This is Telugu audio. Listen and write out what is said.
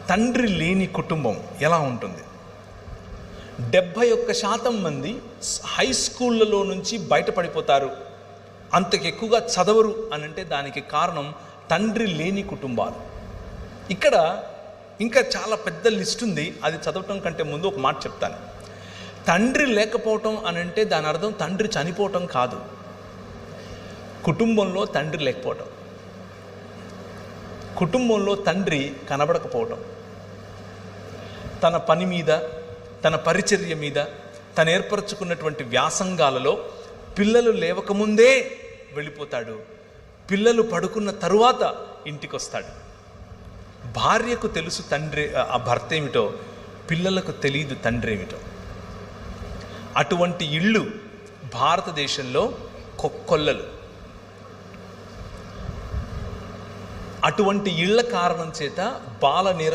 తండ్రి లేని కుటుంబం ఎలా ఉంటుంది? 71% మంది హై స్కూళ్ళలో నుంచి బయటపడిపోతారు, అంతకు ఎక్కువగా చదవరు అని అంటే దానికి కారణం తండ్రి లేని కుటుంబాలు. ఇక్కడ ఇంకా చాలా పెద్ద లిస్ట్ ఉంది, అది చదవటం కంటే ముందు ఒక మాట చెప్తాను. తండ్రి లేకపోవటం అని అంటే దాని అర్థం తండ్రి చనిపోవటం కాదు, కుటుంబంలో తండ్రి లేకపోవటం, కుటుంబంలో తండ్రి కనబడకపోవటం, తన పని మీద, తన పరిచర్య మీద, తను ఏర్పరచుకున్నటువంటి వ్యాసంగాలలో పిల్లలు లేవకముందే వెళ్ళిపోతాడు, పిల్లలు పడుకున్న తరువాత ఇంటికి వస్తాడు. భార్యకు తెలుసు తండ్రి ఆ భర్త ఏమిటో, పిల్లలకు తెలియదు తండ్రి ఏమిటో. అటువంటి ఇళ్ళు భారతదేశంలో కొల్లలు. అటువంటి ఇళ్ల కారణం చేత బాల